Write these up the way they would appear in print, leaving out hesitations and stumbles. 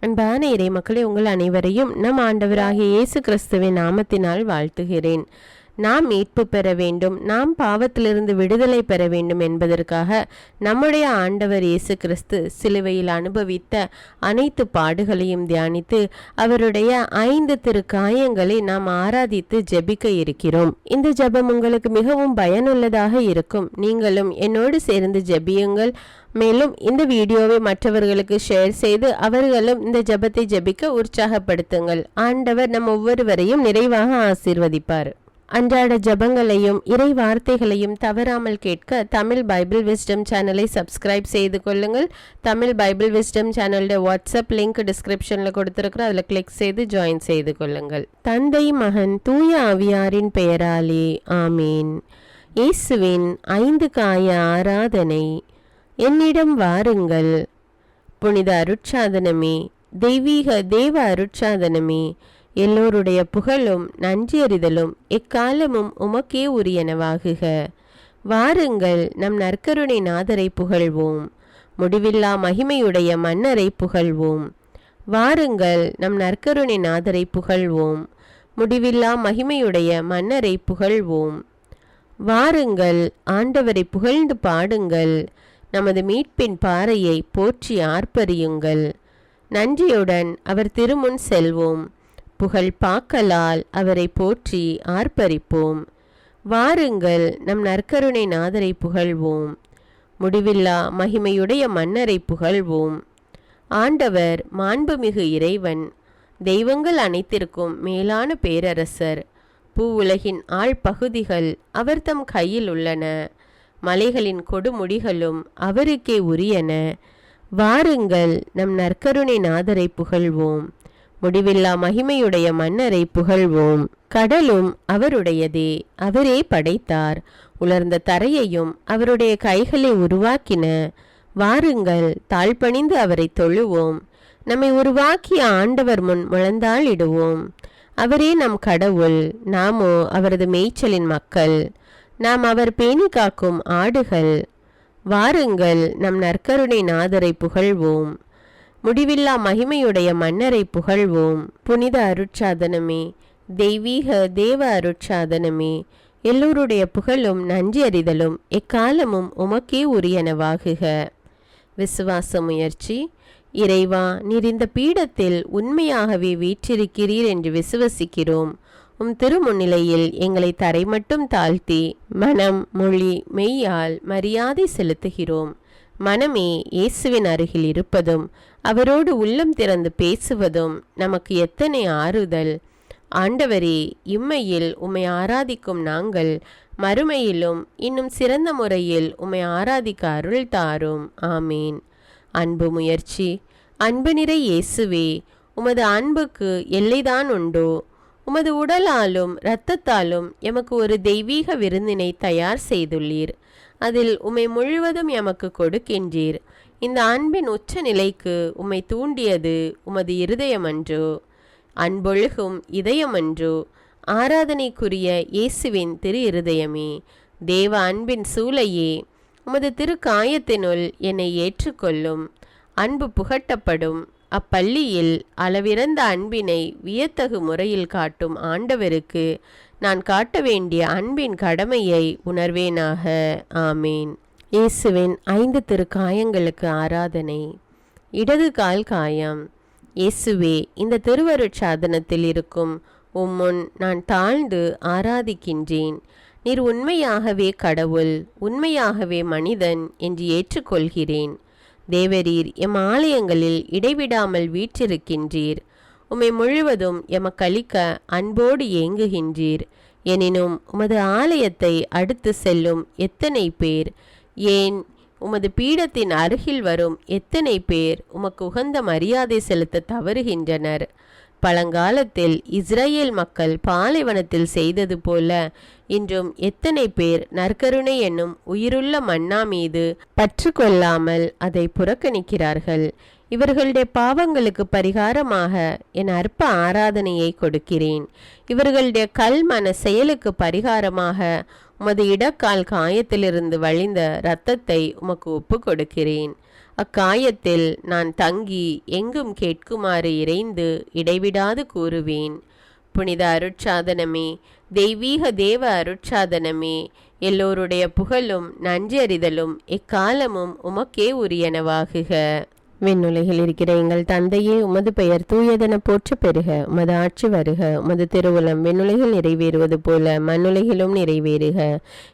அன்பான இறை மக்களே, உங்கள் அனைவரையும் நம் ஆண்டவராகிய இயேசு கிறிஸ்துவின் நாமத்தினால் வாழ்த்துகிறேன். நாம் மீட்பு பெற வேண்டும், நாம் பாவத்திலிருந்து விடுதலை பெற வேண்டும் என்பதற்காக நம்முடைய ஆண்டவர் இயேசு கிறிஸ்து சிலுவையில் அனுபவித்த அனைத்து பாடுகளையும் தியானித்து அவருடைய 5 திருக்காயங்களை நாம் ஆராதித்து ஜெபிக்க இருக்கிறோம். இந்த ஜெபம் உங்களுக்கு மிகவும் பயனுள்ளதாக இருக்கும். நீங்களும் என்னோடு சேர்ந்து ஜெபியுங்கள். மேலும் இந்த வீடியோவை மற்றவர்களுக்கு ஷேர் செய்து அவர்களும் இந்த ஜெபத்தை ஜெபிக்க உற்சாகப்படுத்துங்கள். ஆண்டவர் நம் ஒவ்வொருவரையும் நிறைவாக ஆசீர்வதிப்பார். அன்றாட ஜெபங்களையும் இறை வார்த்தைகளையும் தவறாமல் கேட்க தமிழ் பைபிள் விஸ்டம் சேனலை சப்ஸ்கிரைப் செய்து கொள்ளுங்கள். தமிழ் பைபிள் விஸ்டம் சேனலோட வாட்ஸ்அப் லிங்க் டிஸ்கிரிப்ஷனில் கொடுத்துருக்குறோம், அதில் கிளிக் செய்து ஜாயின் செய்து கொள்ளுங்கள். தந்தை, மகன், தூய ஆவியாரின் பெயராலே ஆமீன். இயேசுவின் 5 காய ஆராதனை. என்னிடம் வாருங்கள். புனித அருட்சாதனமே, தெய்வீக தேவ அருட்சாதனமே, எல்லோருடைய புகழும் நன்றியறிதலும் எக்காலமும் உமக்கே உரியனவாகுக. வாருங்கள், நம் நற்கருணை நாதரை புகழ்வோம். முடிவில்லா மகிமையுடைய மன்னரை புகழ்வோம். வாருங்கள், நம் நற்கருணை நாதரை புகழ்வோம். முடிவில்லா மகிமையுடைய மன்னரை புகழ்வோம். வாருங்கள், ஆண்டவரை புகழ்ந்து பாடுங்கள். நமது மீட்பின் பாறையை போற்றி ஆர்ப்பரியுங்கள். நன்றியுடன் அவர் திருமுன் செல்வோம். புகழ் பாக்கலால் அவரை போற்றி ஆர்ப்பரிப்போம். வாருங்கள், நம் நற்கருணை நாதரை புகழ்வோம். முடிவில்லா மகிமையுடைய மன்னரை புகழ்வோம். ஆண்டவர் மாண்புமிகு இறைவன், தெய்வங்கள் அனைத்திற்கும் மேலான பேரரசர். பூவுலகின் ஆழ்பகுதிகள் அவர் தம் கையில் உள்ளன. மலைகளின் கொடுமுடிகளும் அவருக்கே உரியன. வாருங்கள், நம் நற்கருணை நாதரை புகழ்வோம். முடிவில்லா மகிமையுடைய மன்னரை புகழ்வோம். கடலும் அவருடையதே, அவரே படைத்தார். உலர்ந்த தரையையும் அவருடைய கைகளை உருவாக்கின. வாருங்கள், தாழ்பணிந்து அவரை தொழுவோம். நம்மை உருவாக்கிய ஆண்டவர் முன் முழந்தாளிடுவோம். அவரே நம் கடவுள், நாமோ அவரது மேய்ச்சலின் மக்கள். நாம் அவர் பேணி காக்கும் ஆடுகள். வாருங்கள், நம் நற்கருணை நாதரை புகழ்வோம். முடிவில்லா மகிமையுடைய மன்னரை புகழ்வோம். புனித அருட்சாதனமே, தெய்வீக தேவ அருட்சாதனமே, எல்லோருடைய புகழும் நன்றியறிதலும் எக்காலமும் உமக்கே உரியனவாகுக. விசுவாச முயற்சி. இறைவா, நீர் இந்த பீடத்தில் உண்மையாகவே வீற்றிருக்கிறீர் என்று விசுவசிக்கிறோம். திருமுன்னிலையில் எங்களை தரை மட்டும் தாழ்த்தி மனம், மொழி, மெய்யால் மரியாதை செலுத்துகிறோம். மனமே இயேசுவின் அருகில் இருப்பதும் அவரோடு உள்ளம் திறந்து பேசுவதும் நமக்கு எத்தனை ஆறுதல். ஆண்டவரே, இம்மையில் உம்மை ஆராதிக்கும் நாங்கள் மறுமையிலும் இன்னும் சிறந்த முறையில் உம்மை ஆராதிக்க அருள் தாரும். ஆமீன். அன்பு முயற்சி. அன்பு நிறை இயேசுவே, உமது அன்புக்கு எல்லைதான் உண்டோ? உமது உடலாலும் இரத்தத்தாலும் எமக்கு ஒரு தெய்வீக விருந்தினை தயார் செய்துள்ளீர். அதில் உம்மை முழுவதும் எமக்கு கொடுக்கின்றீர். இந்த அன்பின் உச்ச நிலைக்கு உம்மை தூண்டியது உமது இருதயமன்றோ? அன்பொழுகும் இதயமன்றோ? ஆராதனைக்குரிய இயேசுவின் திரு இருதயமே, தேவ அன்பின் சூளையே, உமது திருக்காயத்தினுள் என்னை ஏற்றுக்கொள்ளும். அன்பு புகட்டப்படும் அப்பள்ளியில் அளவிறந்த அன்பினை வியத்தகு முறையில் காட்டும் ஆண்டவருக்கு நான் காட்ட வேண்டிய அன்பின் கடமையை உணர்வேனாக. ஆமீன். இயேசுவின் 5 திருக்காயங்களுக்கு ஆராதனை. இடது கால் காயம். இயேசுவே, இந்த திருவருட்சாதனத்தில் இருக்கும் உம்முன் நான் தாழ்ந்து ஆராதிக்கின்றேன். நீர் உண்மையாகவே கடவுள், உண்மையாகவே மனிதன் என்று ஏற்றுக்கொள்கிறேன். தேவரீர் எம் ஆலயங்களில் இடைவிடாமல் வீற்றிருக்கின்றீர். உம்மை முழுவதும் எமக்களிக்க அன்போடு ஏங்குகின்றீர். எனினும் உமது ஆலயத்தை அடுத்து செல்லும் எத்தனை பேர், ஏன் உமது பீடத்தின் அருகில் வரும் எத்தனை பேர் உமக்கு உகந்த மரியாதை செலுத்த தவறுகின்றனர். பழங்காலத்தில் இஸ்ரேல் மக்கள் பாலைவனத்தில் செய்தது போல இன்றும் எத்தனை பேர் நற்கருணை என்னும் உயிருள்ள மன்னா மீது பற்று கொள்ளாமல் அதை புறக்கணிக்கிறார்கள். இவர்களுடைய பாவங்களுக்கு பரிகாரமாக என் அற்ப ஆராதனையை கொடுக்கிறேன். இவர்களுடைய கல்மன செயலுக்கு பரிகாரமாக உமது இடக்கால் காயத்திலிருந்து வழிந்த இரத்தத்தை உமக்கு ஒப்பு கொடுக்கிறேன். அக்காயத்தில் நான் தங்கி எங்கும் கேட்குமாறு இறைந்து இடைவிடாது கூறுவேன். புனித அருட்சாதனமே, தெய்வீக தேவ அருட்சாதனமே, எல்லோருடைய புகழும் நன்றறிதலும் எக்காலமும் உமக்கே உரியனவாகுக. விண்ணுலகில் இருக்கிற எங்கள் தந்தையே, உமது பெயர் தூயதென போற்ற பெறுக. உமது ஆட்சி வருக. உமது திருவுளம் விண்ணுலகில் நிறைவேறுவது போல மண்ணுலகிலும் நிறைவேறுக.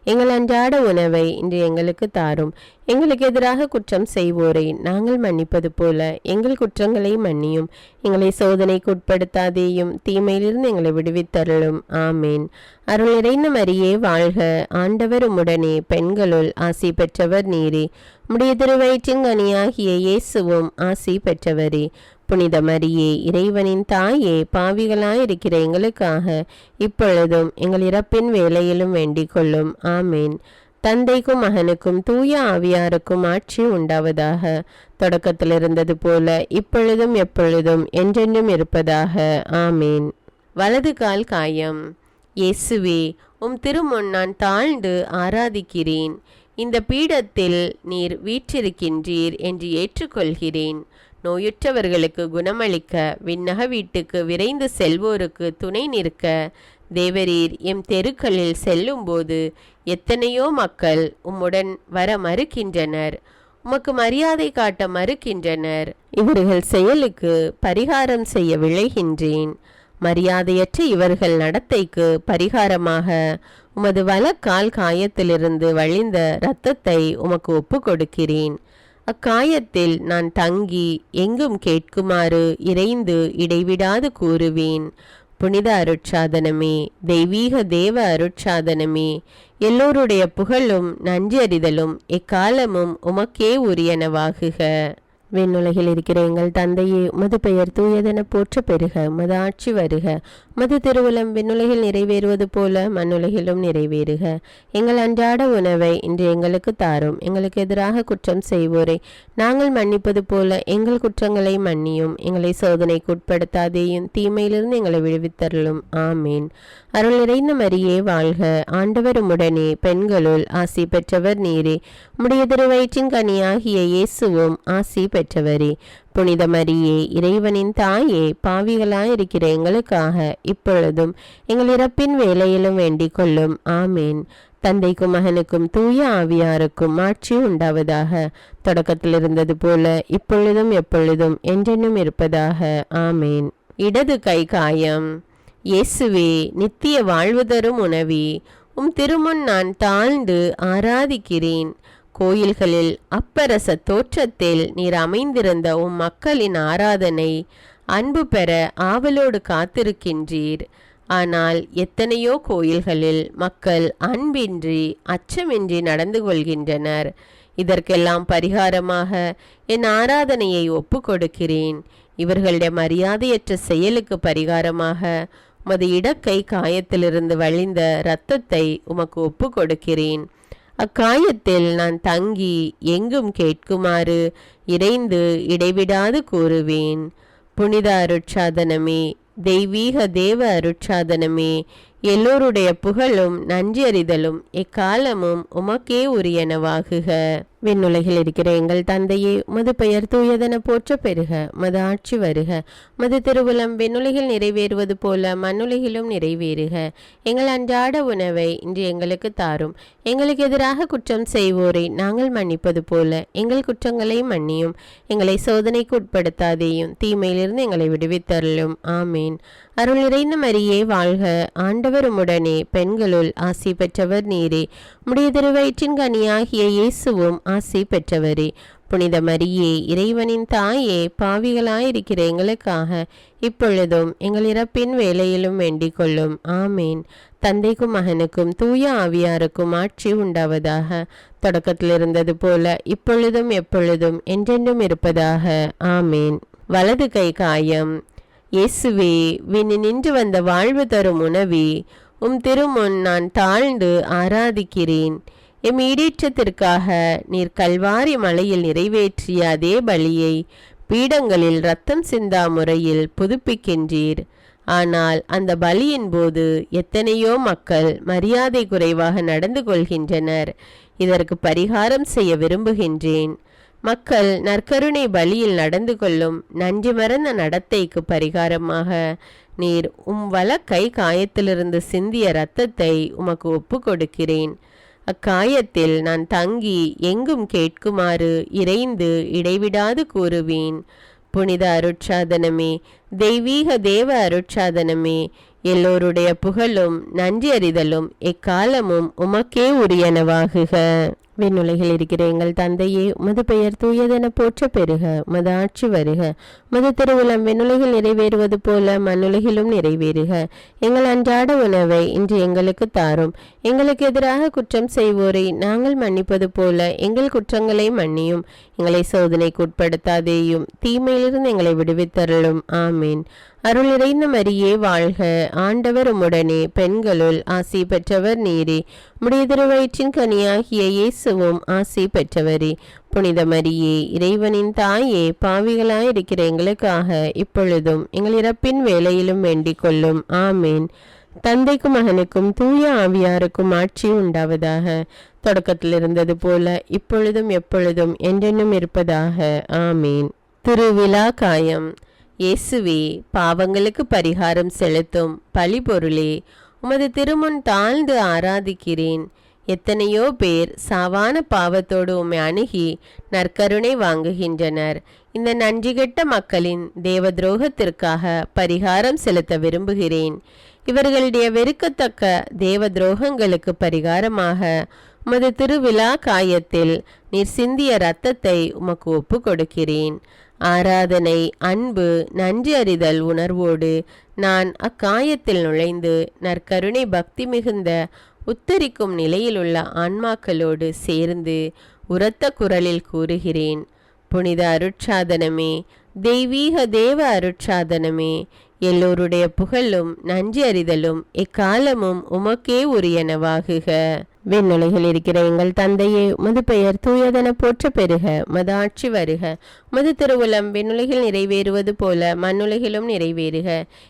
எங்கள் அன்றாட உணவை இன்று எங்களுக்கு தாரும். எங்களுக்கு எதிராக குற்றம் செய்வோரை நாங்கள் மன்னிப்பது போல எங்கள் குற்றங்களை மன்னியும். எங்களை சோதனைக்கு உட்படுத்தாதேயும், தீமையிலிருந்து எங்களை விடுவித்தருளும். ஆமேன். அருள் நிறைந்த மரியே வாழ்க. ஆண்டவர் உம்முடனே, பெண்களுள் ஆசி பெற்றவர் நீரே. உம்முடைய திருவயிற்றின் கனியாகிய இயேசுவும் ஆசி பெற்றவரே. புனித மரியே, இறைவனின் தாயே, பாவிகளாயிருக்கிற எங்களுக்காக இப்பொழுதும் எங்கள் இறப்பின் வேளையிலும் வேண்டிக் கொள்ளும். ஆமேன். தந்தைக்கும் மகனுக்கும் தூய ஆவியாருக்கும் ஆட்சி உண்டாவதாக. தொடக்கத்தில் இருந்தது போல இப்பொழுதும் எப்பொழுதும் என்றென்றும் இருப்பதாக. ஆமேன். வலது கால் காயம். இயேசுவே, உம் திருமுன் நான் தாழ்ந்து ஆராதிக்கிறேன். இந்த பீடத்தில் நீர் வீற்றிருக்கின்றீர் என்று ஏற்றுக்கொள்கிறேன். நோயுற்றவர்களுக்கு குணமளிக்க, விண்ணக வீட்டுக்கு விரைந்து செல்வோருக்கு துணை நிற்க தேவரீர் எம் தெருக்களில் செல்லும்போது எத்தனையோ மக்கள் உம்முடன் வர மறுக்கின்றனர், உமக்கு மரியாதை காட்ட மறுக்கின்றனர். இவர்கள் செயலுக்கு பரிகாரம் செய்ய விழைகின்றேன். மரியாதையற்ற இவர்கள் நடத்தைக்கு பரிகாரமாக உமது வலக்கால் காயத்திலிருந்து வழிந்த இரத்தத்தை உமக்கு ஒப்பு கொடுக்கிறேன். அக்காயத்தில் நான் தங்கி எங்கும் கேட்குமாறு இறைந்து இடைவிடாது கூறுவேன். புனித அருட்சாதனமே, தெய்வீக தேவ அருட்சாதனமே, எல்லோருடைய புகழும் நன்றறிதலும் எக்காலமும் உமக்கே உரியனவாகுக. விண்ணுலகில் இருக்கிற எங்கள் தந்தையே, உமது பெயர் தூயதென போற்ற பெறுக. உமது ஆட்சி வருக. உமது திருவுளம் விண்ணுலகில் நிறைவேறுவது போல மண்ணுலகிலும் நிறைவேறுக. எங்கள் அன்றாட உணவை இன்று எங்களுக்கு தாரும். எங்களுக்கு எதிராக குற்றம் செய்வோரை நாங்கள் மன்னிப்பது போல எங்கள் குற்றங்களை மன்னியும். எங்களை சோதனைக்கு உட்படுத்தாதேயும், தீமையிலிருந்து எங்களை விடுவித்தருளும். ஆமேன். அருள் நிறைந்த மரியே வாழ்க. ஆண்டவர் உம்முடனே, பெண்களுள் ஆசி பெற்றவர் நீரே. உம்முடைய திருவயிற்றின் கனியாகிய இயேசுவும் ஆசி பெற்றவரே. புனித மரியே, இறைவனின் தாயே, பாவிகளாயிருக்கிற எங்களுக்காக இப்பொழுதும் எங்கள் இறப்பின் வேளையிலும் வேண்டிக் கொள்ளும். ஆமேன். தந்தைக்கும் மகனுக்கும் தூய ஆவியாருக்கும் ஆட்சி உண்டாவதாக. தொடக்கத்தில் இருந்தது போல இப்பொழுதும் எப்பொழுதும் என்றென்றும் இருப்பதாக. ஆமேன். இடது கை காயம். இயேசுவே, நித்திய வாழ்வு தரும் உணவே, உம் திருமுன் நான் தாழ்ந்து ஆராதிக்கிறேன். கோயில்களில் அப்பரச தோற்றத்தில் நீர் அமைந்திருந்த உம் மக்களின் ஆராதனை அன்பு பெற ஆவலோடு காத்திருக்கின்றீர். ஆனால் எத்தனையோ கோயில்களில் மக்கள் அன்பின்றி அச்சமின்றி நடந்து கொள்கின்றனர். இதற்கெல்லாம் பரிகாரமாக என் ஆராதனையை ஒப்பு கொடுக்கிறேன். இவர்களுடைய மரியாதையற்ற செயலுக்கு பரிகாரமாக உமது இடக்கை காயத்திலிருந்து வழிந்த இரத்தத்தை உமக்கு ஒப்பு கொடுக்கிறேன். அக்காயத்தில் நான் தங்கி எங்கும் கேட்குமாறு இறைந்து இடைவிடாது கூறுவேன். புனித அருட்சாதனமே, தெய்வீக தேவ அருட்சாதனமே, எல்லோருடைய புகழும் நன்றறிதலும் எக்காலமும் உமக்கே உரியனவாகுக. விண்ணுலகில் இருக்கிற எங்கள் தந்தையே, உமது பெயர் தூயதென போற்ற பெறுக. உமது ஆட்சி வருக. உமது திருவுளம் விண்ணுலகில் நிறைவேறுவது போல மண்ணுலகிலும் நிறைவேறுக. எங்கள் அன்றாட உணவை இன்று எங்களுக்கு தாரும். எங்களுக்கு எதிராக குற்றம் செய்வோரை நாங்கள் மன்னிப்பது போல எங்கள் குற்றங்களை மன்னியும். எங்களை சோதனைக்கு உட்படுத்தாதேயும், தீமையிலிருந்து எங்களை விடுவித்தருளும். ஆமேன். அருள் நிறைந்த மரியே வாழ்க. ஆண்டவர் உம்முடனே, பெண்களுள் ஆசி பெற்றவர் நீரே. உம்முடைய திருவயிற்றின் கனியாகிய இயேசுவும் ஆசி பெற்றவரே. புனித மரியே, இறைவனின் தாயே, பாவிகளாயிருக்கிற எங்களுக்காக இப்பொழுதும் எங்கள் இறப்பின் வேளையிலும் வேண்டிக் கொள்ளும். ஆமேன். தந்தைக்கும் மகனுக்கும் தூய ஆவியாருக்கும் ஆட்சி உண்டாவதாக. தொடக்கத்தில் இருந்தது போல இப்பொழுதும் எப்பொழுதும் என்றென்றும் இருப்பதாக. ஆமேன். வலது கை காயம். இயேசுவே, விண்ணினின்று வந்த வாழ்வு தரும் உணவே, உம் திருமுன் நான் தாழ்ந்து ஆராதிக்கிறேன். எம் ஈடேற்றத்திற்காக நீர் கல்வாரி மலையில் நிறைவேற்றிய அதே பலியை பீடங்களில் இரத்தம் சிந்தா முறையில் புதுப்பிக்கின்றீர். ஆனால் அந்த பலியின் போது எத்தனையோ மக்கள் மரியாதை குறைவாக நடந்து கொள்கின்றனர். இதற்கு பரிகாரம் செய்ய விரும்புகின்றேன். மக்கள் நற்கருணை பலியில் நடந்து கொள்ளும் நன்றி மறந்த நடத்தைக்கு பரிகாரமாக நீர் வலக்கை காயத்திலிருந்து சிந்திய இரத்தத்தை உமக்கு ஒப்பு கொடுக்கிறேன். அக்காயத்தில் நான் தங்கி எங்கும் கேட்குமாறு இறைந்து இடைவிடாது கூறுவேன். புனித அருட்சாதனமே, தெய்வீக தேவ அருட்சாதனமே, எல்லோருடைய புகழும் நன்றி அறிதலும் எக்காலமும் உமக்கே உரியனவாகுக. விண்ணுலகில் இருக்கிற எங்கள் தந்தையே, உமது பெயர் தூயதென போற்ற பெறுக. உமது ஆட்சி வருக. உமது திருவுளம் விண்ணுலகில் நிறைவேறுவது போல மண்ணுலகிலும் நிறைவேறுக. எங்கள் அன்றாட உணவை இன்று எங்களுக்கு தாரும். எங்களுக்கு எதிராக குற்றம் செய்வோரை நாங்கள் மன்னிப்பது போல எங்கள் குற்றங்களை மன்னியும். எங்களை சோதனைக்கு உட்படுத்தாதேயும், தீமையிலிருந்து எங்களை விடுவித்தருளும். ஆமீன். அருள் நிறைந்த மரியே வாழ்க. ஆண்டவர் உம்முடனே, பெண்களுள் ஆசி பெற்றவர் நீரே. உம்முடைய திருவயிற்றின் கனியாகிய இயேசுவும் ஆசி பெற்றவரே. புனித மரியே, இறைவனின் தாயே, பாவிகளாயிருக்கிற எங்களுக்காக இப்பொழுதும் எங்கள் இறப்பின் வேளையிலும் வேண்டிக் கொள்ளும். ஆமீன். தந்தைக்கும் மகனுக்கும் தூய ஆவியாருக்கும் ஆட்சி உண்டாவதாக. தொடக்கத்தில் இருந்தது போல இப்பொழுதும் எப்பொழுதும் என்றென்னும் இருப்பதாக. ஆமீன். திருவிழா காயம். இயேசுவே, பாவங்களுக்கு பரிகாரம் செலுத்தும் பழிபொருளே, உமது திருமுன் தாழ்ந்து ஆராதிக்கிறேன். எத்தனையோ பேர் சாவான பாவத்தோடு உம்மை அணுகி நற்கருணை வாங்குகின்றனர். இந்த நன்றிகெட்ட மக்களின் தேவ துரோகத்திற்காக பரிகாரம் செலுத்த விரும்புகிறேன். இவர்களுடைய வெறுக்கத்தக்க தேவ துரோகங்களுக்கு பரிகாரமாக உமது திருவிழா காயத்தில் நீர் சிந்திய இரத்தத்தை உமக்கு ஒப்பு கொடுக்கிறேன். ஆராதனை, அன்பு, நன்றி அறிதல் உணர்வோடு நான் அக்காயத்தில் நுழைந்து நற்கருணை பக்தி மிகுந்த உத்தரிக்கும் நிலையிலுள்ள ஆன்மாக்களோடு சேர்ந்து உரத்த குரலில் கூறுகிறேன். புனித அருட்சாதனமே, தெய்வீக தேவ அருட்சாதனமே, எல்லோருடைய புகழும் நன்றி அறிதலும் எக்காலமும் உமக்கே உரியனவாகுக. விண்ணுலகில் இருக்கிற எங்கள் தந்தையே, உமது பெயர் தூயதென போற்ற பெறுக. உமது ஆட்சி வருக. உமது திருவுளம் விண்ணுலகில் நிறைவேறுவது போல மண்ணுலகிலும் நிறைவேறுக.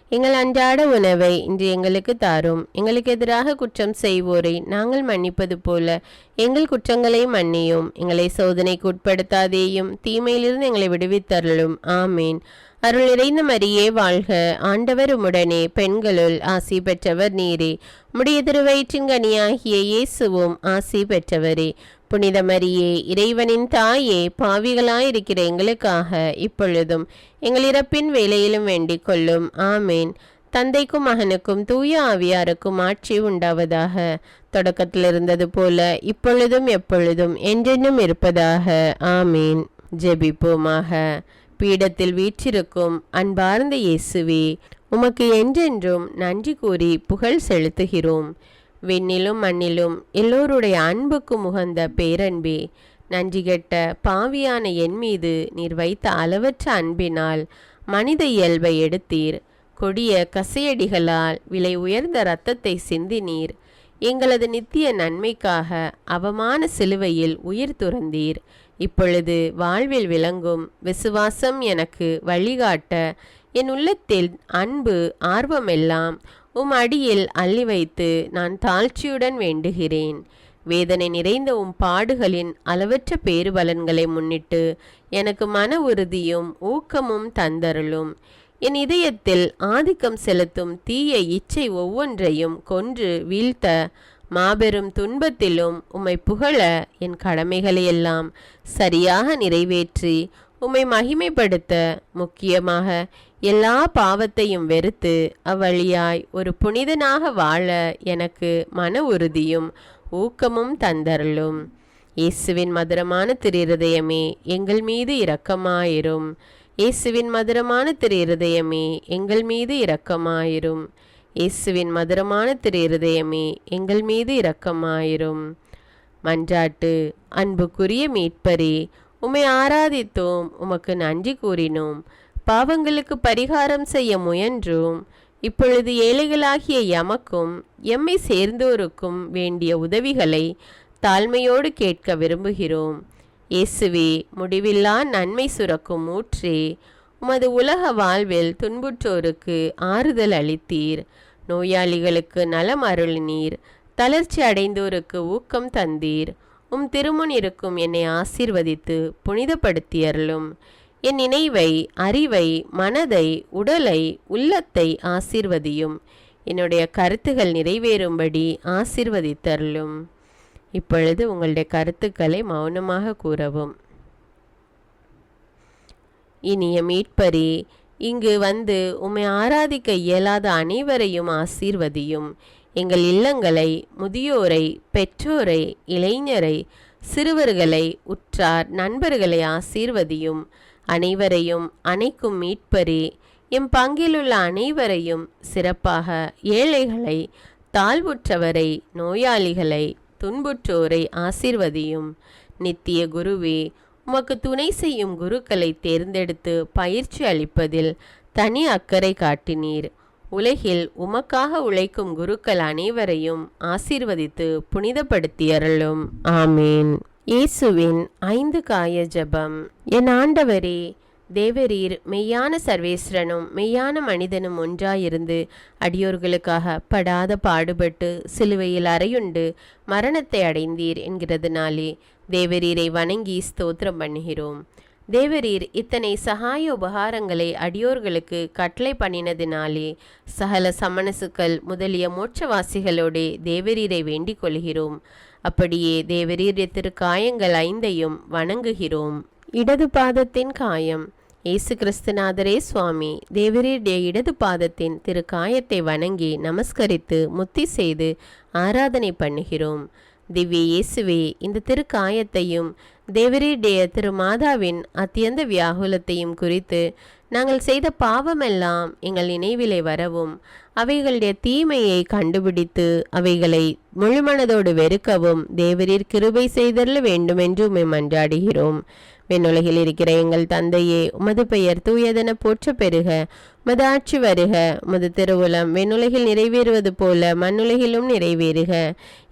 எங்கள் அன்றாட உணவை இன்று எங்களுக்கு தாரும். எங்களுக்கு எதிராக குற்றம் செய்வோரை நாங்கள் மன்னிப்பது போல எங்கள் குற்றங்களை மன்னியும். எங்களை சோதனைக்கு உட்படுத்தாதேயும், தீமையிலிருந்து எங்களை விடுவித்தருளும். ஆமீன். அருள் நிறைந்த மரியே வாழ்க. ஆண்டவர் உம்முடனே, பெண்களுள் ஆசி பெற்றவர் நீரே. உம்முடைய திருவயிற்றின் கனியாகிய இயேசுவும் ஆசி பெற்றவரே. புனித மரியே, இறைவனின் தாயே, பாவிகளாயிருக்கிற எங்களுக்காக இப்பொழுதும் எங்கள் இறப்பின் வேளையிலும் வேண்டிக் கொள்ளும். ஆமேன். தந்தைக்கும் மகனுக்கும் தூய ஆவியாருக்கும் ஆட்சி உண்டாவதாக. தொடக்கத்தில் இருந்தது போல இப்பொழுதும் எப்பொழுதும் என்றென்னும் இருப்பதாக. ஆமீன். ஜெபிப்போமாக. பீடத்தில் வீற்றிருக்கும் அன்பார்ந்த இயேசுவே, உமக்கு என்றென்றும் நன்றி கூறி புகழ் செலுத்துகிறோம். விண்ணிலும் மண்ணிலும் எல்லோருடைய அன்புக்கு முகந்த பேரன்பே, நன்றி கெட்ட பாவியான என் மீது நீர் வைத்த அளவற்ற அன்பினால் மனித இயல்பை எடுத்தீர். கொடிய கசையடிகளால் விலை உயர்ந்த இரத்தத்தை சிந்தினீர். எங்களது நித்திய நன்மைக்காக அவமான சிலுவையில் உயிர் துறந்தீர். இப்பொழுது வாழ்வில் விளங்கும் விசுவாசம் எனக்கு வழிகாட்ட என் உள்ளத்தில் அன்பு ஆர்வமெல்லாம் அடியில் அள்ளி வைத்து நான் தாழ்ச்சியுடன் வேண்டுகிறேன். வேதனை நிறைந்த பாடுகளின் அளவற்ற பேறுபலன்களை முன்னிட்டு எனக்கு மன உறுதியும் ஊக்கமும் தந்தருளும். என் இதயத்தில் ஆதிக்கம் செலுத்தும் தீய இச்சை ஒவ்வொன்றையும் கொன்று வீழ்த்த மாபெரும் துன்பத்திலும் உம்மை புகழ என் கடமைகளையெல்லாம் சரியாக நிறைவேற்றி உம்மை மகிமைப்படுத்த, முக்கியமாக எல்லா பாவத்தையும் வெறுத்து அவ்வழியாய் ஒரு புனிதனாக வாழ எனக்கு மன உறுதியும் ஊக்கமும் தந்தருளும். இயேசுவின் மதுரமான திருஇருதயமே, எங்கள் மீது இரக்கமாயிரும். இயேசுவின் மதுரமான திருஇருதயமே, எங்கள் மீது இரக்கமாயிரும். இயேசுவின் மதுரமான திருஇருதயமே, எங்கள் மீது இரக்கமாயிரும். மன்றாட்டு. அன்புக்குரிய மீட்பரே, உம்மை ஆராதித்தோம், உமக்கு நன்றி கூறினோம். பாவங்களுக்கு பரிகாரம் செய்ய முயன்றோம். இப்பொழுது ஏழைகளாகிய எமக்கும் எம்மை சேர்ந்தோருக்கும் வேண்டிய உதவிகளை தாழ்மையோடு கேட்க விரும்புகிறோம். இயேசுவே, முடிவில்லா நன்மை சுரக்கும் ஊற்றே, உமது உலக வாழ்வில் துன்புற்றோருக்கு ஆறுதல் அளித்தீர். நோயாளிகளுக்கு நலம் அருளினீர். தளர்ச்சி அடைந்தோருக்கு ஊக்கம் தந்தீர். திருமுன் இருக்கும் என்னை ஆசீர்வதித்து புனிதப்படுத்தியருளும். என் நினைவை, அறிவை, மனதை, உடலை, உள்ளத்தை ஆசீர்வதியும். என்னுடைய கருத்துகள் நிறைவேறும்படி ஆசீர்வதித்தருளும். இப்பொழுது உங்களுடைய கருத்துக்களை மௌனமாக கூறவும். இனிய மீட்பரே, இங்கு வந்து உம்மை ஆராதிக்க இயலாத அனைவரையும் ஆசீர்வதியும். எங்கள் இல்லங்களை, முதியோரை, பெற்றோரை, இளைஞரை, சிறுவர்களை, உற்றார் நண்பர்களை ஆசீர்வதியும். அனைவரையும் அணைக்கும் மீட்பரே, எம் பங்கிலுள்ள அனைவரையும், சிறப்பாக ஏழைகளை, தாழ்வுற்றவரை, நோயாளிகளை, துன்புற்றோரை ஆசீர்வதியும். நித்திய குருவே, உமக்கு துணை செய்யும் குருக்களை தேர்ந்தெடுத்து பயிற்சி அளிப்பதில் தனி அக்கறை காட்டினீர். உலகில் உமக்காக உழைக்கும் குருக்கள் அனைவரையும் ஆசீர்வதித்து புனிதப்படுத்தியருளும். ஆமீன். இயேசுவின் 5 காய ஜெபம். என் ஆண்டவரே, தேவரீர் மெய்யான சர்வேஸ்வரனும் மெய்யான மனிதனும் ஒன்றாயிருந்து அடியோர்களுக்காக படாத பாடுபட்டு சிலுவையில் அறையுண்டு மரணத்தை அடைந்தீர் என்கிறதுனாலே தேவரீரை வணங்கி ஸ்தோத்திரம் பண்ணுகிறோம். தேவரீர் இத்தனை சகாய உபகாரங்களை அடியோர்களுக்கு கட்டளை பண்ணினதினாலே சகல சமணசுக்கள் முதலிய மோட்சவாசிகளோடே தேவரீரை வேண்டிக் கொள்கிறோம். அப்படியே தேவரீர் திருக்காயங்கள் 5ஐயும் வணங்குகிறோம். இடது பாதத்தின் காயம். இயேசு கிறிஸ்துநாதரே சுவாமி, தேவரீருடைய இடது பாதத்தின் திரு காயத்தை வணங்கி நமஸ்கரித்து முத்தி செய்து ஆராதனை பண்ணுகிறோம். திவ்ய இயேசுவே, இந்த திருக்காயத்தையும் தேவரீருடைய திரு மாதாவின் அத்தியந்த வியாகுலத்தையும் குறித்து நாங்கள் செய்த பாவமெல்லாம் எங்கள் நினைவிலே வரவும், அவைகளுடைய தீமையை கண்டுபிடித்து அவைகளை முழுமனதோடு வெறுக்கவும் தேவரீர் கிருபை செய்தருள வேண்டுமென்று உம்மை மன்றாடுகிறோம். விண்ணுலகில் இருக்கிற எங்கள் தந்தையே, உமது பெயர் தூயதென போற்ற பெறுக. உமது ஆட்சி வருக. உமது திருவுளம் விண்ணுலகில் நிறைவேறுவது போல மண்ணுலகிலும் நிறைவேறுக.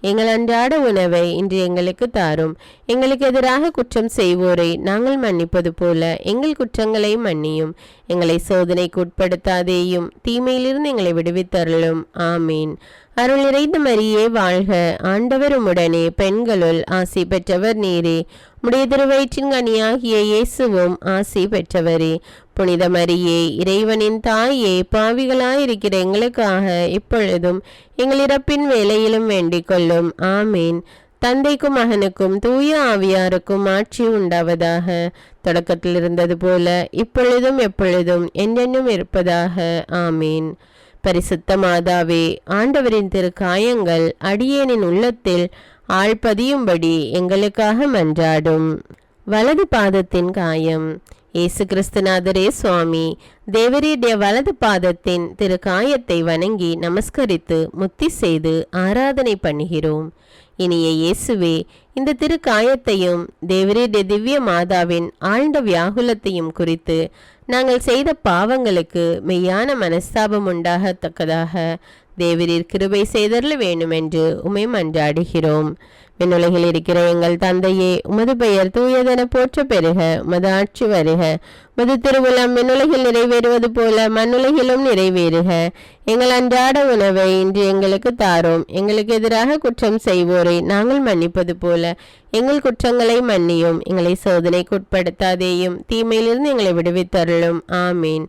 எங்கள் அன்றாட உணவை இன்று எங்களுக்கு தாரும். எங்களுக்கு எதிராக குற்றம் செய்வோரை நாங்கள் மன்னிப்பது போல எங்கள் குற்றங்களை மன்னியும். எங்களை சோதனைக்கு உட்படுத்தாதேயும், தீமையிலிருந்து எங்களை விடுவித்தருளும். ஆமீன். அருள் நிறைந்த மரியே வாழ்க. ஆண்டவர் உம்முடனே, பெண்களுள் ஆசி பெற்றவர் நீரே. உம்முடைய திருவயிற்றின் கனியாகிய இயேசுவும் ஆசி பெற்றவரே. புனித மரியே, இறைவனின் தாயே, பாவிகளாயிருக்கிற எங்களுக்காக இப்பொழுதும் எங்கள் இறப்பின் வேளையிலும் வேண்டிக் கொள்ளும். ஆமீன். தந்தைக்கும் மகனுக்கும் தூய ஆவியாருக்கும் ஆட்சி உண்டாவதாக. தொடக்கத்தில் இருந்தது போல இப்பொழுதும் எப்பொழுதும் என்றென்றும் இருப்பதாக. ஆமீன். பரிசுத்த மாதாவே, ஆண்டவரின் திரு காயங்கள் அடியேனின் உள்ளத்தில் ஆழ்பதியும்படி எங்களுக்காக மன்றாடும். வலது பாதத்தின் காயம். இயேசு கிறிஸ்துநாதரே சுவாமி, தேவரீருடைய வலது பாதத்தின் திரு காயத்தை வணங்கி நமஸ்கரித்து முத்தி செய்து ஆராதனை பண்ணுகிறோம். இனிய இயேசுவே, இந்த திரு காயத்தையும் தேவரீருடைய திவ்ய மாதாவின் ஆழ்ந்த வியாகுலத்தையும் குறித்து நாங்கள் செய்த பாவங்களுக்கு மெய்யான மனஸ்தாபம் உண்டாகத்தக்கதாக தேவரீர் கிருபை செய்தருள வேண்டுமென்று உம்மை மன்றாடுகிறோம். விண்ணுலகில் இருக்கிற எங்கள் தந்தையே, உமது பெயர் தூயதென போற்ற பெறுக. உமது ஆட்சி வருக. உமது திருவுளம் விண்ணுலகில் நிறைவேறுவது போல மண்ணுலகிலும் நிறைவேறுக. எங்கள் அன்றாட உணவை இன்று எங்களுக்கு தாரும். எங்களுக்கு எதிராக குற்றம் செய்வோரை நாங்கள் மன்னிப்பது போல எங்கள் குற்றங்களை மன்னியும். எங்களை சோதனைக்கு உட்படுத்தாதேயும், தீமையிலிருந்து எங்களை விடுவித்தருளும். ஆமீன்.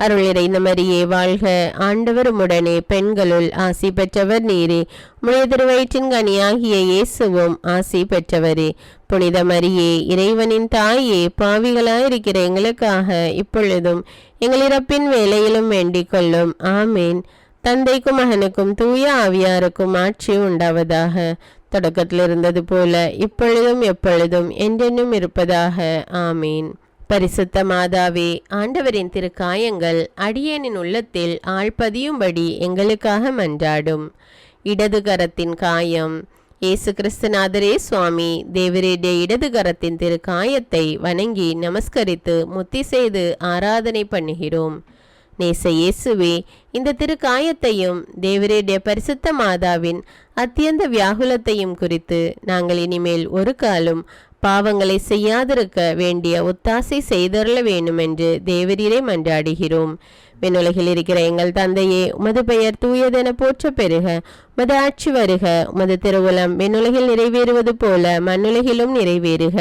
அருள் நிறைந்த மரியே வாழ்க. ஆண்டவர் உம்முடனே, பெண்களுள் ஆசி பெற்றவர் நீரே. உம்முடைய திருவயிற்றின் கனியாகிய இயேசுவும் ஆசி பெற்றவரே. புனித மரியே, இறைவனின் தாயே, பாவிகளாயிருக்கிற எங்களுக்காக இப்பொழுதும் எங்கள் இறப்பின் வேளையிலும் வேண்டிக் கொள்ளும். ஆமீன். தந்தைக்கும் மகனுக்கும் தூய ஆவியாருக்கும் ஆட்சி உண்டாவதாக. தொடக்கத்தில் இருந்தது போல இப்பொழுதும் எப்பொழுதும் என்றென்றும் இருப்பதாக. ஆமீன். பரிசுத்த மாதாவே, ஆண்டவரின் திரு காயங்கள் அடியேனின் உள்ளத்தில் ஆழ்பதியும்படி எங்களுக்காக மன்றாடும். இடது கரத்தின் காயம். இயேசு கிறிஸ்துநாதரே சுவாமி, தேவரீருடைய இடது கரத்தின் திரு காயத்தை வணங்கி நமஸ்கரித்து முத்தி செய்து ஆராதனை பண்ணுகிறோம். நேச இயேசுவே, இந்த திரு காயத்தையும் தேவரீருடைய பரிசுத்த மாதாவின் அத்தியந்த வியாகுலத்தையும் குறித்து நாங்கள் இனிமேல் ஒரு காலம் பாவங்களை செய்யாதிருக்க வேண்டிய ஒத்தாசை செய்தருள வேண்டுமென்று தேவரீரை மன்றாடுகிறோம். விண்ணுலகில் இருக்கிற எங்கள் தந்தையே, உமது பெயர் தூயதென போற்ற பெறுக. உமது ஆட்சி வருக. உமது திருவுளம் விண்ணுலகில் நிறைவேறுவது போல மண்ணுலகிலும் நிறைவேறுக.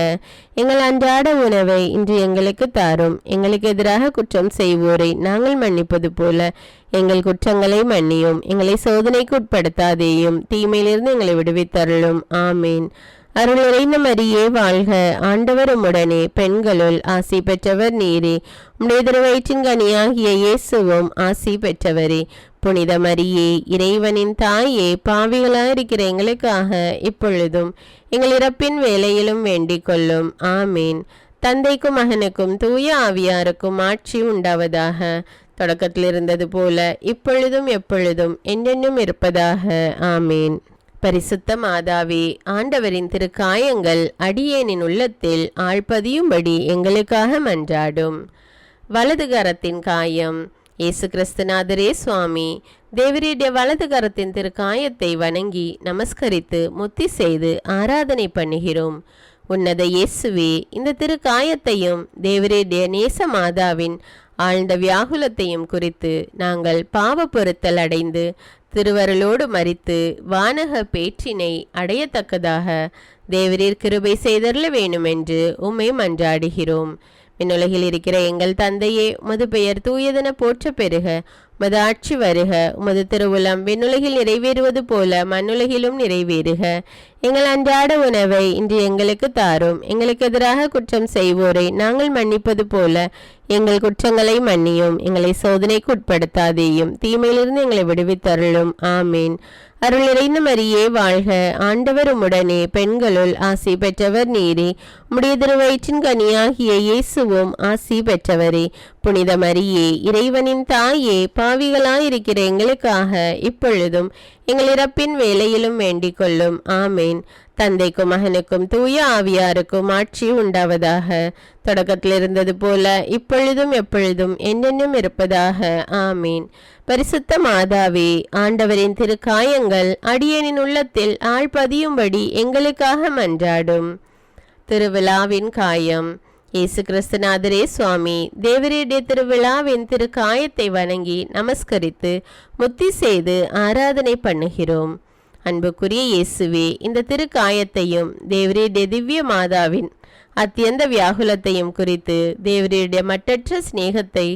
எங்கள் அன்றாட உணவை இன்று எங்களுக்கு தாரும். எங்களுக்கு எதிராக குற்றம் செய்வோரை நாங்கள் மன்னிப்பது போல எங்கள் குற்றங்களை மன்னியும். எங்களை சோதனைக்கு உட்படுத்தாதேயும், தீமையிலிருந்து எங்களை விடுவித்தருளும். ஆமீன். அருள் நிறைந்த மரியே வாழ்க. ஆண்டவர் உம்முடனே, பெண்களுள் ஆசி பெற்றவர் நீரே. உம்முடைய திருவயிற்றின் கனியாகிய இயேசுவும் ஆசி பெற்றவரே. புனித மரியே, இறைவனின் தாயே, பாவிகளாயிருக்கிற எங்களுக்காக இப்பொழுதும் எங்கள் இறப்பின் வேளையிலும் வேண்டிக் கொள்ளும். ஆமீன். தந்தைக்கும் மகனுக்கும் தூய ஆவியாருக்கும் ஆட்சி உண்டாவதாக. தொடக்கத்தில் இருந்தது போல இப்பொழுதும் எப்பொழுதும் என்றென்றும் இருப்பதாக. ஆமீன். பரிசுத்த மாதாவே, ஆண்டவரின் திருக்காயங்கள் அடியேனின் உள்ளத்தில் ஆழ்பதியும்படி எங்களுக்காக மன்றாடும். வலது கரத்தின் காயம். இயேசு கிறிஸ்துநாதரே சுவாமி, தேவரீடைய வலது கரத்தின் திருக்காயத்தை வணங்கி நமஸ்கரித்து முத்தி செய்து ஆராதனை பண்ணுகிறோம். உன்னத இயேசுவே, இந்த திருக்காயத்தையும் தேவரீடைய நேச மாதாவின் ஆழ்ந்த வியாகுலத்தையும் குறித்து நாங்கள் பாவ பொருத்தல் அடைந்து திருவருளோடு மரித்து வானக பேற்றினை அடையத்தக்கதாக தேவரீர் கிருபை செய்தருள வேண்டுமென்று உம்மை மன்றாடுகிறோம். விண்ணுலகில் இருக்கிற எங்கள் தந்தையே, உமது பெயர் தூயதென போற்ற பெறுக. உமது ஆட்சி வருக. உமது திருவுளம் விண்ணுலகில் நிறைவேறுவது போல மண்ணுலகிலும் நிறைவேறுக. எங்கள் அன்றாட உணவை இன்று எங்களுக்கு தாரும். எங்களுக்கு எதிராக குற்றம் செய்வோரை நாங்கள் மன்னிப்பது போல எங்கள் குற்றங்களை மன்னியும். எங்களை சோதனைக்கு உட்படுத்தாதேயும், தீமையிலிருந்து எங்களை விடுவித்தருளும். ஆமீன். அருள் நிறைந்த மரியே வாழ்க. ஆண்டவர் உம்முடனே, பெண்களுள் ஆசி பெற்றவர் நீரே. உம்முடைய திருவயிற்றின் கனியாகிய இயேசுவும் ஆசி பெற்றவரே. புனித மரியே, இறைவனின் தாயே, பாவிகளாயிருக்கிற எங்களுக்காக இப்பொழுதும் எங்கள் இறப்பின் வேளையிலும் வேண்டிக் கொள்ளும். ஆமேன். தந்தைக்கும் மகனுக்கும் தூய ஆவியாருக்கும் ஆட்சி உண்டாவதாக. தொடக்கத்தில் இருந்தது போல இப்பொழுதும் எப்பொழுதும் என்றென்றும் இருப்பதாக. ஆமீன். பரிசுத்த மாதாவே, ஆண்டவரின் திருக்காயங்கள் அடியேனின் உள்ளத்தில் ஆழ்பதியும்படி எங்களுக்காக மன்றாடும். திருவிழாவின் காயம். இயேசு கிறிஸ்துநாதரே சுவாமி, தேவரீடைய திருவிழாவின் திருக்காயத்தை வணங்கி நமஸ்கரித்து முத்தி செய்து ஆராதனை பண்ணுகிறோம். அன்புக்குரிய இயேசுவே, இந்த திருக்காயத்தையும் தேவரீடைய திவ்ய மாதாவின் அத்தியந்த வியாகுலத்தையும் குறித்து தேவரீடைய மட்டற்ற சிநேகத்தை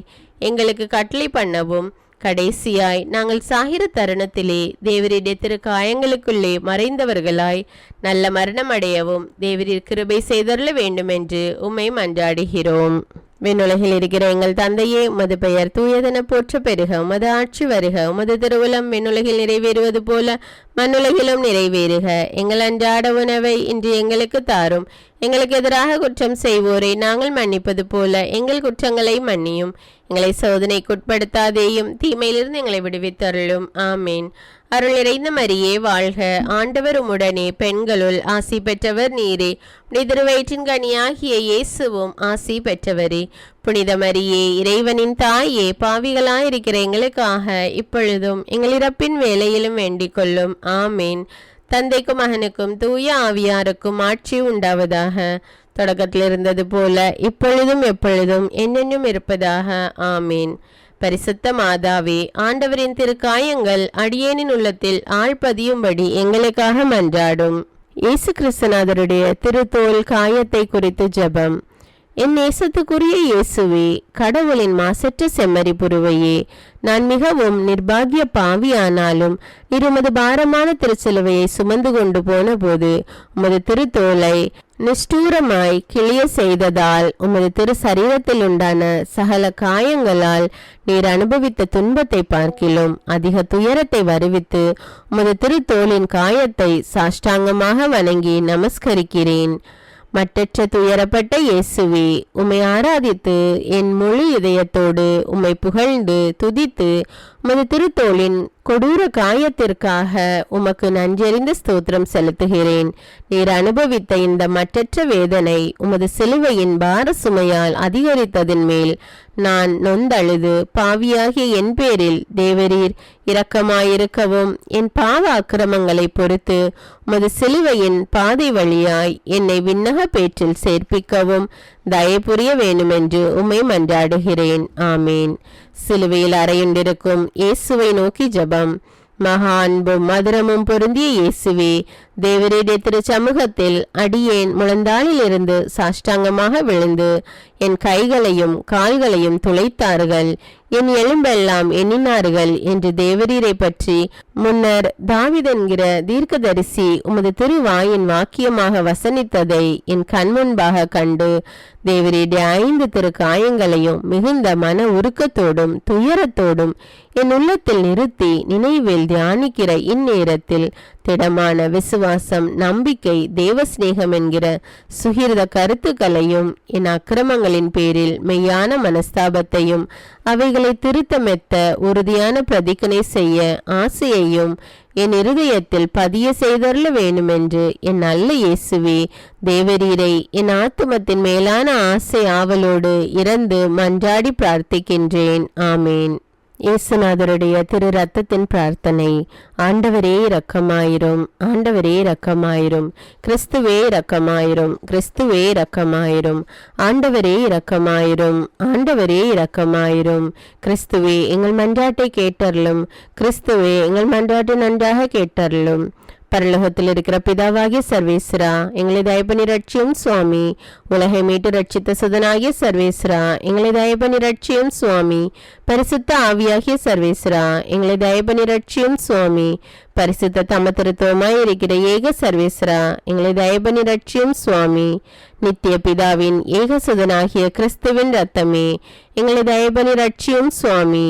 எங்களுக்கு கட்டளை பண்ணவும், கடைசியாய் நாங்கள் சாகிற தருணத்திலே தேவரீடைய திருக்காயங்களுக்குள்ளே மறைந்தவர்களாய் நல்ல மரணம் அடையவும் தேவரீர் கிருபை செய்தருள வேண்டுமென்று உம்மை மன்றாடுகிறோம். விண்ணுலகில் இருக்கிற எங்கள் தந்தையே, உமது பெயர் தூயதென போற்ற பெறுக. உமது ஆட்சி வருக. உமது திருவுளம் விண்ணுலகில் நிறைவேறுவது போல மண்ணுலகிலும் நிறைவேறுக. எங்கள் அன்றாட உணவை இன்று எங்களுக்கு தாரும். எங்களுக்கு எதிராக குற்றம் செய்வோரை நாங்கள் மன்னிப்பது போல எங்கள் குற்றங்களை மன்னியும். எங்களை சோதனைக்குட்படுத்தாதேயும், தீமையிலிருந்து எங்களை விடுவித்தருளும். ஆமீன். அருள் நிறைந்த மரியே வாழ்க. ஆண்டவர் உம்முடனே, பெண்களுள் ஆசி பெற்றவர் நீரே. உம்முடைய திருவயிற்றின் கனியாகிய இயேசுவும் ஆசி பெற்றவரே. புனித மரியே, இறைவனின் தாயே, பாவிகளாயிருக்கிற எங்களுக்காக இப்பொழுதும் எங்கள் இறப்பின் வேளையிலும் வேண்டிக் கொள்ளும். ஆமீன். தந்தைக்கும் மகனுக்கும் தூய ஆவியாருக்கும் ஆட்சி உண்டாவதாக. தொடக்கத்தில் இருந்தது போல இப்பொழுதும் எப்பொழுதும் என்னென்னும் இருப்பதாக. ஆமீன். பரிசுத்த மாதாவே, ஆண்டவரின் திருக்காயங்கள் அடியேனின் உள்ளத்தில் ஆழ்பதியும்படி எங்களுக்காக மன்றாடும். இயேசு கிறிஸ்துநாதருடைய திருத்தோல் காயத்தை குறித்து ஜெபம். என் நேசத்துக்குரிய இயேசுவே, கடவுளின் மாசற்ற செம்மறி புருவையே, நான் மிகவும் நிர்பாகிய பாவியானாலும் உமது பாரமான திருச்சிலுவையை சுமந்து கொண்டு போன போது உமது திருத்தோலை நிஷ்டூரமாய் கிளிய செய்ததால் உமது திரு சரீரத்தில் உண்டான சகல காயங்களால் நீர் அனுபவித்த துன்பத்தை பார்க்கிலும் அதிக துயரத்தை வருவித்து உமது திருத்தோலின் காயத்தை சாஷ்டாங்கமாக வணங்கி நமஸ்கரிக்கிறேன். மட்டற்ற துயரப்பட்ட இயேசுவே, உம்மை ஆராதித்து என் முழு இதயத்தோடு உம்மை புகழ்ந்து துதித்து உமது திருத்தோளின் கொடூர காயத்திற்காக உமக்கு நன்றறிந்த ஸ்தோத்திரம் செலுத்துகிறேன். நீர் அனுபவித்த இந்த மற்றற்ற வேதனை உமது சிலுவையின் பார சுமையால் அதிகரித்ததின் மேல் நான் நொந்தழுது பாவியாகிய என் பேரில் தேவரீர் இரக்கமாயிருக்கவும் என் பாவ அக்கிரமங்களை பொறுத்து உமது சிலுவையின் பாதை வழியாய் என்னை விண்ணக பேற்றில் சேர்ப்பிக்கவும் தயபுரிய வேண்டுமென்று உம்மை மன்றாடுகிறேன். ஆமேன். சிலுவையில் அறையுண்டிருக்கும் இயேசுவை நோக்கி ஜெபம். மகா அன்பும் மதுரமும் பொருந்திய இயேசுவே, தேவருடைய திரு சமூகத்தில் அடியேன் முழந்தாளில் இருந்து சாஷ்டாங்கமாக விழுந்து என் கைகளையும் கால்களையும் துளைத்தார்கள், என் எலும்பெல்லாம் எண்ணினார்கள் என்று தேவரீரை பற்றி முன்னர் தாவீதென்கிற தீர்க்கதரிசி உமது திருவாயின் வாக்கியமாக வசனித்ததை என் கண்முன்பாக கண்டு தேவரீடைய 5 திரு காயங்களையும் மிகுந்த மன உருக்கத்தோடும் துயரத்தோடும் என் உள்ளத்தில் நிறுத்தி நினைவில் தியானிக்கிற இந்நேரத்தில் திடமான விசுவாசம், நம்பிக்கை, தேவஸ்நேகம் என்கிற சுகிர்த கருத்துக்களையும் என் அக்கிரமங்களின் பேரில் மெய்யான மனஸ்தாபத்தையும் அவைகளை திருத்தமெத்த உறுதியான பிரதிக்கனை செய்ய ஆசையையும் என் இருதயத்தில் பதிய செய்தருள வேண்டுமென்று என் நல்ல இயேசுவே தேவரீரை என் ஆத்துமத்தின் மேலான ஆசை ஆவலோடு இறந்து மன்றாடி பிரார்த்திக்கின்றேன். ஆமேன். இயேசுநாதருடைய திரு ரத்தத்தின் பிரார்த்தனை. ஆண்டவரே இரக்கமாயிரும், ஆண்டவரே இரக்கமாயிரும், கிறிஸ்துவே இரக்கமாயிரும், கிறிஸ்துவே இரக்கமாயிரும், ஆண்டவரே இரக்கமாயிரும், ஆண்டவரே இரக்கமாயிரும், கிறிஸ்துவே எங்கள் மன்றாட்டை கேட்டருளும், கிறிஸ்துவே எங்கள் மன்றாட்டை நன்றாக கேட்டருளும். பரலோகத்தில் இருக்கிற பிதாவாகிய சர்வேஸ்வரா, எங்களை தயபனி ரட்சியும் சுவாமி. உலகை மீட்டு ரட்சித்த சுதனாகிய சர்வேஸ்வரா, எங்களை தயபனி ரட்சியும் சுவாமி. பரிசுத்த ஆவியாகிய சர்வேஸ்வரா, எங்களை தயபனி ரட்சியும் சுவாமி. பரிசுத்த தமத்திருத்துவமாய் இருக்கிற ஏக சர்வேஸ்வரா, எங்களை தயபனி ரட்சியும் சுவாமி. நித்திய பிதாவின் ஏகசுதனாகிய கிறிஸ்துவின் ரத்தமே, எங்களை தயபனி ரட்சியும் சுவாமி.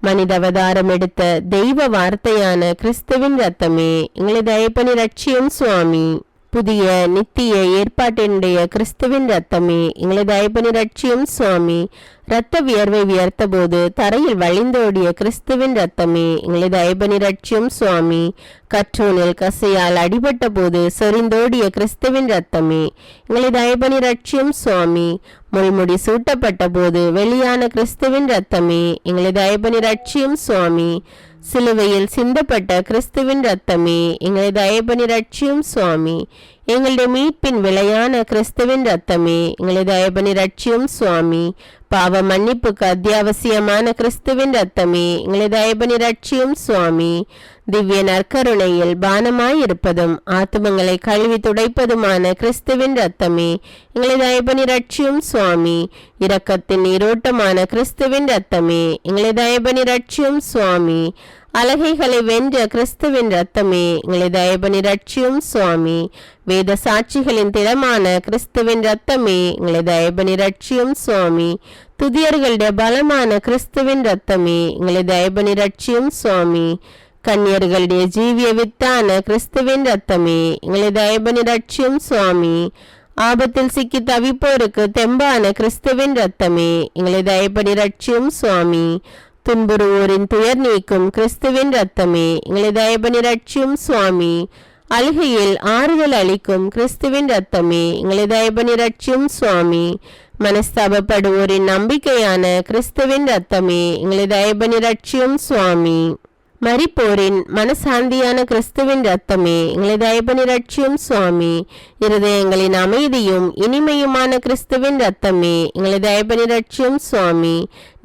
மனித அவதாரம் எடுத்த தெய்வ வார்த்தையான கிறிஸ்துவின் ரத்தமே, எங்களை தயபனி ரட்சியும் சுவாமி. புதிய நித்திய ஏற்பாட்டினுடைய கிறிஸ்துவின் ரத்தமே, எங்களை தயபனி ரட்சியும் சுவாமி. இரத்த வியர்வை வியர்த்த போது தரையில் வழிந்தோடிய கிறிஸ்துவின் ரத்தமே, எங்களை தயபனி ரட்சியும் சுவாமி. கற்றோனில் கசையால் அடிபட்ட போது சொரிந்தோடிய கிறிஸ்துவின் ரத்தமே, எங்களை தயபனி ரட்சியும் சுவாமி. முள்முடி சூட்டப்பட்ட போது வெளியான கிறிஸ்துவின் ரத்தமே, எங்களை தயபனி ரட்சியும் சுவாமி. சிலுவையில் சிந்தப்பட்ட கிறிஸ்துவின் ரத்தமே, எங்களை தயபனி ரட்சியும் சுவாமி. எங்களுடைய மீட்பின் விலையான கிறிஸ்துவின் ரத்தமே, எங்களை தயபனி ரட்சியும் சுவாமி. பாவ மன்னிப்புக்கு அத்தியாவசியமான கிறிஸ்துவின் ரத்தமே, எங்களை தயபனி ரட்சியும் சுவாமி. திவ்ய நற்கருணையில் பானமாயிருப்பதும் ஆத்துமங்களை கழுவி துடைப்பதுமான கிறிஸ்துவின் ரத்தமே, எங்களை தயபனி ரட்சியும் சுவாமி. இரக்கத்தின் நீரோட்டமான கிறிஸ்துவின் ரத்தமே, எங்களை தயபனி ரட்சியும் சுவாமி. அலகைகளை வென்ற கிறிஸ்துவின் ரத்தமே, எங்களை தயபனி ரட்சியும் சுவாமி. வேத சாட்சிகளின் திடமான கிறிஸ்துவின் ரத்தமே, எங்களை தயபனி ரட்சியும் சுவாமி. துதியர்களுடைய பலமான கிறிஸ்துவின் ரத்தமே, எங்களை தயபனி ரட்சியும் சுவாமி. கன்னியர்களுடைய ஜீவிய வித்தான கிறிஸ்துவின் ரத்தமே, எங்களை தயபனி ரட்சியும் சுவாமி. ஆபத்தில் சிக்கி தவிப்போருக்கு தெம்பான கிறிஸ்துவின் ரத்தமே, எங்களை தயபனி ரட்சியும் சுவாமி. துன்புறுவோரின் துயர் நீக்கும் கிறிஸ்துவின் ரத்தமே, எங்களை தயபனி ரட்சியும் சுவாமி. அழுகையில் ஆறுதல் அளிக்கும் கிறிஸ்துவின் ரத்தமே, எங்களை தயபனி ரட்சியும் சுவாமி. மனஸ்தாபப்படுவோரின் நம்பிக்கையான கிறிஸ்துவின் ரத்தமே, எங்களை தயபனி ரட்சியும் சுவாமி. மரிப்போரின் மனசாந்தியான கிறிஸ்துவின் ரத்தமே, எங்களை தயபனி ரட்சியும் சுவாமி. இருதயங்களின் அமைதியும் இனிமையுமான கிறிஸ்துவின் ரத்தமே, எங்களை தயபனி ரட்சியும் சுவாமி.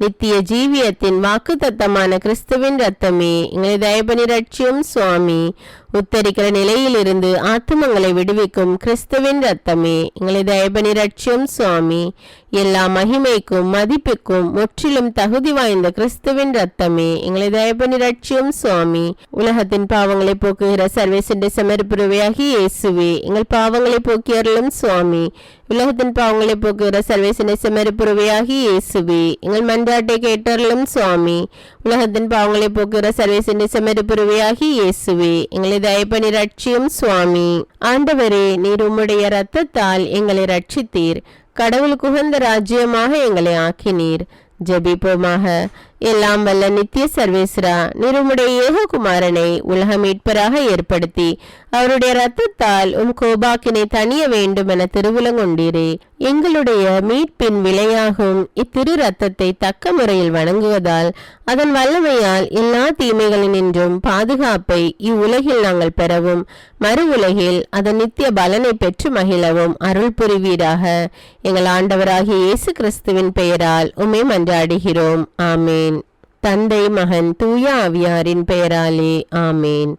நித்திய ஜீவியத்தின் வாக்குத்தத்தமான கிறிஸ்துவின் ரத்தமே, எங்களை தயபனி ரட்சியும் சுவாமி. உத்தரிக்கிற நிலையிலிருந்து ஆத்துமங்களை விடுவிக்கும் கிறிஸ்துவின் ரத்தமே, எங்களை தயபனி ரட்சியும் சுவாமி. எல்லா மகிமைக்கும் மதிப்புக்கும் முற்றிலும் தகுதி வாய்ந்த கிறிஸ்துவின் ரத்தமே, எங்களை தயபனி ரட்சியும் சுவாமி. உலகத்தின் பாவங்களை போக்குகிற சர்வேசண்டை சமர்ப்புருவையாகி இயேசுவே, எங்கள் பாவங்களை போக்கியருளும் சுவாமி. உலகத்தின் பாவங்களை போக்குகிற சர்வேசண்டை சமர்ப்புருவையாகி இயேசுவே, எங்கள் மன்றாட்டை கேட்டருளும் சுவாமி. உலகத்தின் பாவங்களை போக்குகிற சர்வேசண்டை சமர்ப்புருவையாகி இயேசுவே, எங்களை தயபனி ரட்சியும் சுவாமி. ஆண்டவரே, நீர் உம்முடைய இரத்தத்தால் எங்களை ரட்சித்தீர். கடவுளுக்கு உகந்த ராஜ்யமாக எங்களை ஆக்கினீர். ஜெபிப்போமாக. எல்லாம் வல்ல நித்திய சர்வேஸ்வரா, நிருமுடைய ஏககுமாரனை உலக மீட்பராக ஏற்படுத்தி அவருடைய இரத்தத்தால் கோபாக்கினை தணிய வேண்டும் என திருவுலங்கொண்டீரே. எங்களுடைய மீட்பின் விலையாகும் இத்திரு இரத்தத்தை தக்க முறையில் வணங்குவதால் அதன் வல்லமையால் எல்லா தீமைகளினின்றும் பாதுகாப்பை இவ்வுலகில் நாங்கள் பெறவும் மறு உலகில் அதன் நித்திய பலனை பெற்று மகிழவும் அருள் புரிவீராக. எங்கள் ஆண்டவராகிய இயேசு கிறிஸ்துவின் பெயரால் உம்மை மன்றாடுகிறோம். ஆமேன். தந்தை, மகன், தூய ஆவியாரின் பெயராலே ஆமேன்.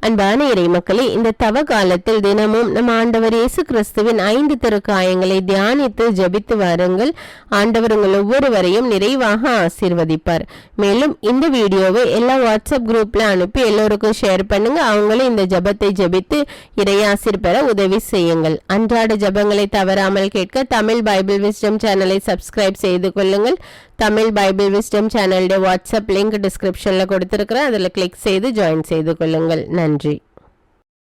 அன்பான இறை மக்களே, இந்த தவ காலத்தில் தினமும் நம் ஆண்டவர் இயேசு கிறிஸ்துவின் 5 திருக்காயங்களை தியானித்து ஜெபித்து வாருங்கள். ஆண்டவர் உங்கள் ஒவ்வொருவரையும் நிறைவாக ஆசீர்வதிப்பார். மேலும் இந்த வீடியோவை எல்லா வாட்ஸ்அப் குரூப்ல அனுப்பி எல்லோருக்கும் ஷேர் பண்ணுங்க. அவங்களும் இந்த ஜெபத்தை ஜெபித்து இறையாசிர் பெற உதவி செய்யுங்கள். அன்றாட ஜெபங்களை தவறாமல் கேட்க தமிழ் பைபிள் விஸ்டம் சேனலை சப்ஸ்கிரைப் செய்து கொள்ளுங்கள். தமிழ் பைபிள் விஸ்டம் சேனலுடைய வாட்ஸ்அப் லிங்க் டிஸ்கிரிப்ஷன்ல கொடுத்திருக்கிறேன். அதில் கிளிக் செய்து ஜாயின் செய்து கொள்ளுங்கள். நன்றி.